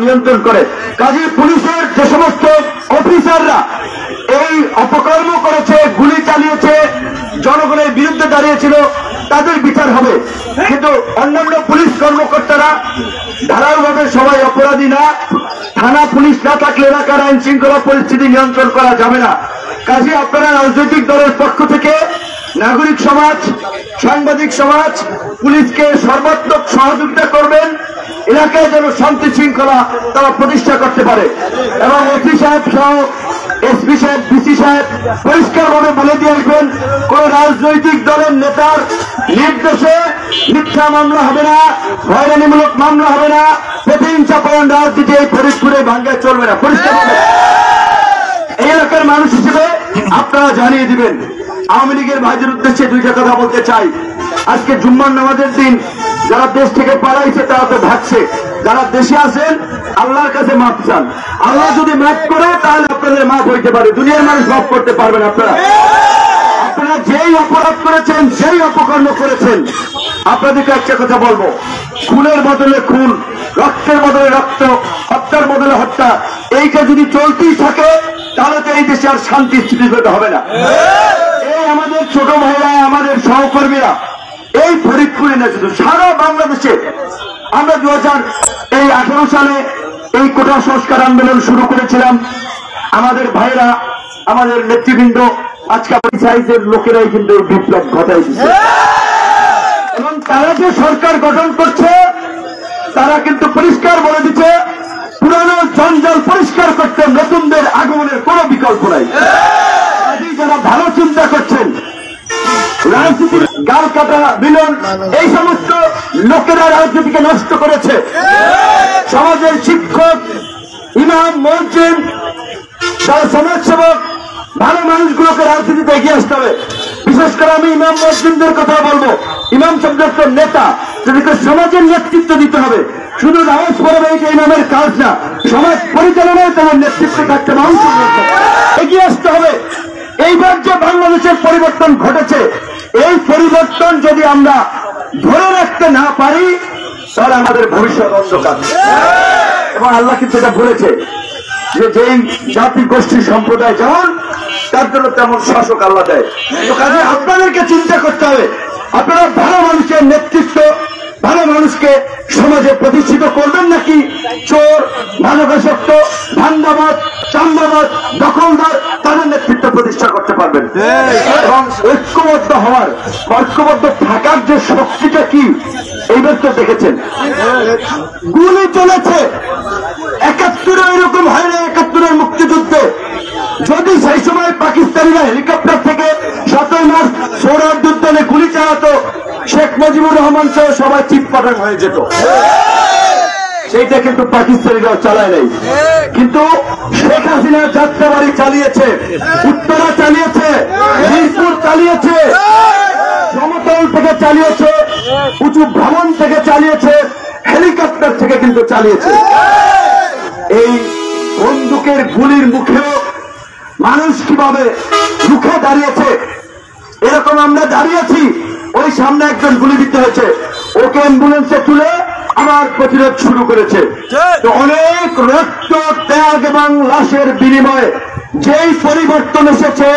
নিয়ন্ত্রণ করে। কাজী পুলিশের যে সমস্ত অফিসাররা এই অপকর্ম করেছে, গুলি চালিয়েছে, জনগণের বিরুদ্ধে দাঁড়িয়েছিল, তাদের বিচার হবে। কিন্তু অন্যান্য পুলিশ কর্মকর্তারা ধারাবাহিকভাবে সবাই অপরাধী না। থানা পুলিশ না থাকলে এলাকার আইন শৃঙ্খলা পরিস্থিতি নিয়ন্ত্রণ করা যাবে না। কাজে আপনারা রাজনৈতিক দলের পক্ষ থেকে নাগরিক সমাজ, সাংবাদিক সমাজ পুলিশকে সর্বাত্মক সহযোগিতা করবেন, এলাকায় যেন শান্তি শৃঙ্খলা তারা প্রতিষ্ঠা করতে পারে। এবং ওসি সাহেব সহ এসপি সাহেব, ডিসি সাহেব পরিষ্কারভাবে বলে দিয়ে আসবেন, কোন রাজনৈতিক দলের নেতার নির্দেশে মিথ্যা মামলা হবে না, হয়রানিমূলক মামলা হবে না, প্রতিহিংসাপরায়ণ রাজনীতি এই ফরিদপুরে ভাঙ্গায় চলবে না। পরিষ্কারভাবে এই এলাকার মানুষ হিসেবে আপনারা জানিয়ে দিবেন। আওয়ামী লীগের ভাইদের উদ্দেশ্যে দুইটা কথা বলতে চাই। আজকে জুম্মার নামাজের দিন যারা দেশ থেকে পালাইছে তারা তো ভাগছে, যারা দেশে আছেন আল্লাহর কাছে মাফ চান। আল্লাহ যদি মাফ করে তাহলে আপনাদের মাফ হইতে পারে, দুনিয়ার মানুষ মাফ করতে পারবেন। আপনারা যেই অপরাধ করেছেন, যেই অপকর্ম করেছেন, আপনাদেরকে একটা কথা বলবো, খুনের বদলে খুন, রক্তের বদলে রক্ত, হত্যার বদলে হত্যা, এইটা যদি চলতেই থাকে তাহলে তো এই দেশে আর শান্তি স্থিতিগত হবে না। এই আমাদের ছোট ভাইরা, আমাদের সহকর্মীরা এই ফরিদপুরে না, শুধু সারা বাংলাদেশে আমরা 2018 সালে এই কোটা সংস্কার আন্দোলন শুরু করেছিলাম। আমাদের ভাইরা, আমাদের নেতৃবৃন্দ, আজকে সাইজের লোকেরাই কিন্তু বিপ্লব ঘটাই দিচ্ছে। এবং তারা যে সরকার গঠন করছে তারা কিন্তু পরিষ্কার বলে দিচ্ছে পুরানো জঞ্জাল পরিষ্কার করতে নতুনদের আগমনের কোন বিকল্প নাই। যারা ভালো চিন্তা করছেন, রাজনীতির গাল কাটা মিলন, এই সমস্ত লোকেরা রাজনীতিকে নষ্ট করেছে। সমাজের শিক্ষক, ইমাম, মসজিদ, যারা সমাজসেবক, ভালো মানুষগুলোকে রাজনীতিতে এগিয়ে আসতে হবে। বিশেষ করে আমি ইমাম মসজিদদের কথা বলবো। ইমাম শব্দ নেতা, তাদেরকে সমাজের নেতৃত্ব দিতে হবে। শুধু নামাজ পড়বে এটা ইমামের কাজ না, সমাজ পরিচালনায় তাদের নেতৃত্ব থাকতে মানুষ এগিয়ে আসতে হবে। এইবার যে বাংলাদেশের পরিবর্তন ঘটেছে, এই পরিবর্তন যদি আমরা ধরে রাখতে না পারি তাহলে আমাদের ভবিষ্যৎ অন্ধকার। এবং আল্লাহ কিন্তু এটা বলেছে যে যেই জাতি গোষ্ঠী সম্প্রদায় যেমন তার জন্য তেমন শাসক আল্লাহ দেয়। তো কাজে আপনাদেরকে চিন্তা করতে হবে, আপনারা ভালো মানুষের নেতৃত্ব, ভালো মানুষকে সমাজে প্রতিষ্ঠিত করবেন নাকি চোর, মাদকাসক্ত, ধান্দাবাজ, চান্দাবাজ, দখলদার তাদের নেতৃত্ব প্রতিষ্ঠা করতে পারবেন। এবং ঐক্যবদ্ধ হওয়ার, ঐক্যবদ্ধ থাকার যে শক্তিটা কি এইবার তো দেখেছেন। গুলি চলেছে 71 এরকম হয় না, 71 মুক্তিযুদ্ধে যদি সেই সময় পাকিস্তানিরা হেলিকপ্টার থেকে 7 মার্চ সোহরাওয়ার্দী উদ্যানে গুলি চালাতো, শেখ মুজিবুর রহমান সহ সবাই চিৎপাটাং হয়ে যেত। সেইটা কিন্তু পাকিস্তানিরাও চালায় নাই। কিন্তু শেখ হাসিনা যাত্রাবাড়ি চালিয়েছে, উত্তরা চালিয়েছে, মিরপুর চালিয়েছে, সমতল থেকে চালিয়েছে, উঁচু ভবন থেকে চালিয়েছে, হেলিকপ্টার থেকে কিন্তু চালিয়েছে। এই বন্দুকের গুলির মুখেও মানুষ কিভাবে রুখে দাঁড়িয়েছে, এরকম আমরা দাঁড়িয়েছি। ওই সামনে একজন গুলি দিতে হয়েছে, ওকে অ্যাম্বুলেন্সে তুলে আবার প্রতিরোধ শুরু করেছে। তো অনেক রক্ত, ত্যাগ এবং লাশের বিনিময়ে যেই পরিবর্তন এসেছে,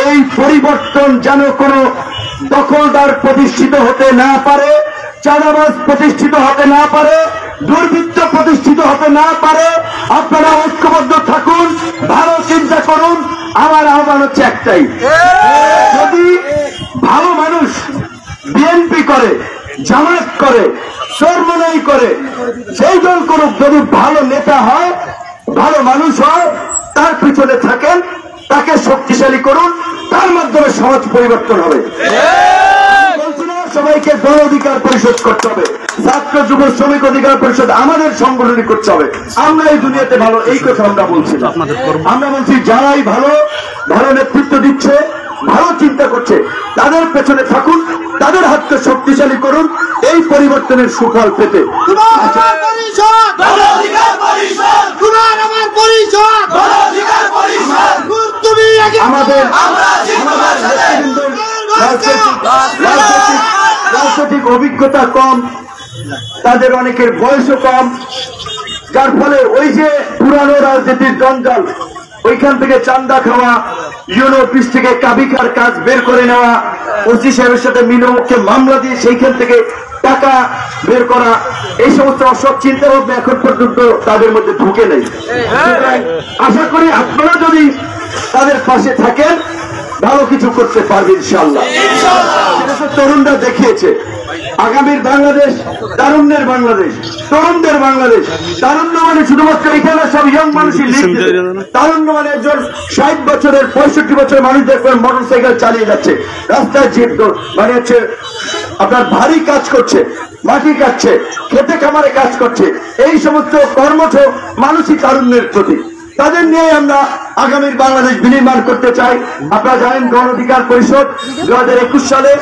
এই পরিবর্তন যেন কোনো দখলদার প্রতিষ্ঠিত হতে না পারে, চাঁদাবাজ প্রতিষ্ঠিত হতে না পারে, দুর্বৃত্ত প্রতিষ্ঠিত হতে না পারে। আপনারা ঐক্যবদ্ধ থাকুন, ভালো চিন্তা করুন। আমার আহ্বান হচ্ছে একটাই, যদি ভালো মানুষ বিএনপি করে, জামাত করে, চরমনাই করে, সেই দল করুক, যদি ভালো নেতা হয়, ভালো মানুষ হয়, তার পিছনে থাকেন, তাকে শক্তিশালী করুন, তার মাধ্যমে সমাজ পরিবর্তন হবে। সবাইকে গণ অধিকার পরিষদ করতে হবে, ছাত্র যুব শ্রমিক অধিকার পরিষদ আমাদের সংগঠনই করতে হবে। আমরা এই দুনিয়াতে ভালো, এই কথা আমরা বলছি না। আমরা বলছি যারাই ভালো ভালো নেতৃত্ব দিচ্ছে, ভালো চিন্তা করছে, তাদের পেছনে থাকুন, তাদের হাতকে শক্তিশালী করুন এই পরিবর্তনের সুফল পেতে। আমাদের রাজনৈতিক অভিজ্ঞতা কম, তাদের অনেকের বয়সও কম, যার ফলে ওই যে পুরানো রাজনীতির জঞ্জাল, ওইখান থেকে চান্দা খাওয়া, ইউনো অফিস থেকে কাবিকার কাজ বের করে নেওয়া, ওসি সাহেবের সাথে মিনমুখে মামলা দিয়ে সেইখান থেকে টাকা বের করা, এই সমস্ত অসৎ চিন্তা ভাবনা এখন পর্যন্ত তাদের মধ্যে ঢুকে নেই। আশা করি আপনারা যদি তাদের পাশে থাকেন ভালো কিছু করতে পারবে ইনশাআল্লাহ। তরুণরা দেখিয়েছে আগামীর বাংলাদেশ তারুণ্যের বাংলাদেশ, তরুণদের বাংলাদেশ। তারুণ্য মানে শুধুমাত্র এখানে সব ইয়ং মানুষই লিখছে, তারুণ্য মানে একজন 60 বছরের 65 বছরের মানুষ দেখবেন মোটরসাইকেল চালিয়ে যাচ্ছে, রাস্তায় জিপ মানে হচ্ছে আপনার ভারী কাজ করছে, মাটি কাটছে, খেতে খামারে কাজ করছে, এই সমস্ত কর্মঠ মানুষই তারুণ্যের প্রতীক। তাদের নিয়ে আমরা আগামীর বাংলাদেশ বিনির্মাণ করতে চাই। আপনারা জানেন গণ অধিকার পরিষদ 2021 সালে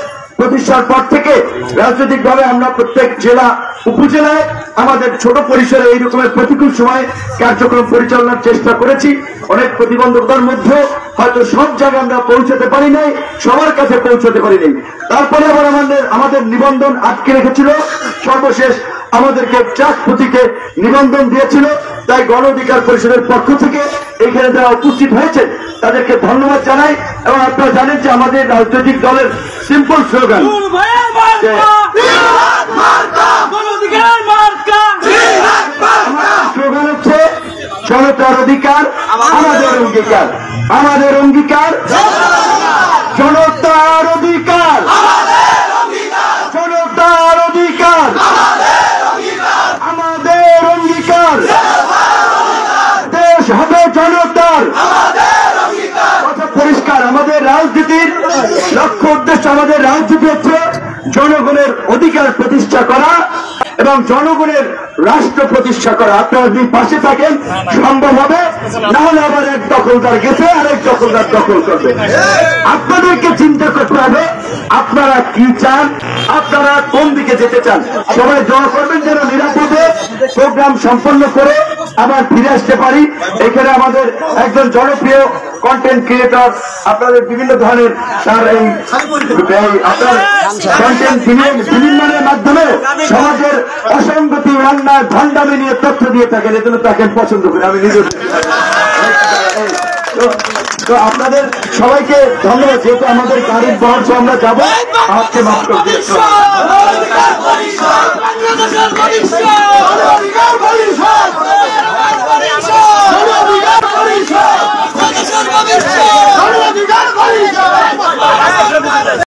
প্রতিষ্ঠার পর থেকে রাজনৈতিকভাবে আমরা প্রত্যেক জেলা উপজেলায় আমাদের ছোট পরিসরে এই রকমের প্রতিকূল সময়ে কার্যক্রম পরিচালনার চেষ্টা করেছি। অনেক প্রতিবন্ধকতার মধ্যেও হয়তো সব জায়গায় আমরা পৌঁছাতে পারি নাই, সবার কাছে পৌঁছাতে পারি নাই। তারপরে আবার আমাদের নিবন্ধন আটকে রেখেছিল, সর্বশেষ আমাদেরকে ট্রাক প্রতীকে নিবন্ধন দিয়েছিল। তাই গণ অধিকার পরিষদের পক্ষ থেকে এখানে যারা উপস্থিত হয়েছে তাদেরকে ধন্যবাদ জানাই। এবং আপনারা জানেন যে আমাদের রাজনৈতিক দলের সিম্পল স্লোগান স্লোগান হচ্ছে জনতার অধিকার আমাদের অঙ্গীকার, আমাদের অঙ্গীকার জনতার অধিকার, জনতার অধিকার আমাদের অঙ্গীকার, দেশ হবে জনতার। কথা পরিষ্কার, আমাদের রাজনীতির লক্ষ্য উদ্দেশ্য, আমাদের রাজনীতি হচ্ছে জনগণের অধিকার প্রতিষ্ঠা করা এবং জনগণের রাষ্ট্র প্রতিষ্ঠা করা। আপনারা যদি পাশে থাকেন সম্ভব হবে, না হলে আবার এক দখলদার গেছে আরেক দখলদার দখল করবে। আপনাদেরকে চিন্তা করতে হবে আপনারা কি চান, আপনারা কোন দিকে যেতে চান। সবাই দোয়া করবেন যেন নিরাপদে প্রোগ্রাম সম্পন্ন করে আবার ফিরে আসতে পারি। এখানে আমাদের একজন জনপ্রিয় কন্টেন্ট ক্রিয়েটর আপনাদের বিভিন্ন ধরনের তার এই আপনার কন্টেন্ট বিনিময়ের মাধ্যমে সমাজের অসঙ্গতি অন্যায় ভণ্ডামি নিয়ে তথ্য দিয়ে থাকেন, এজন্য তাকে পছন্দ করি আমি নিজে। তো আপনাদের সবাইকে ধন্যবাদ। যেহেতু আমাদের গাড়ির বহর আমরা যাবো, আমাকে মাফ করে দিন।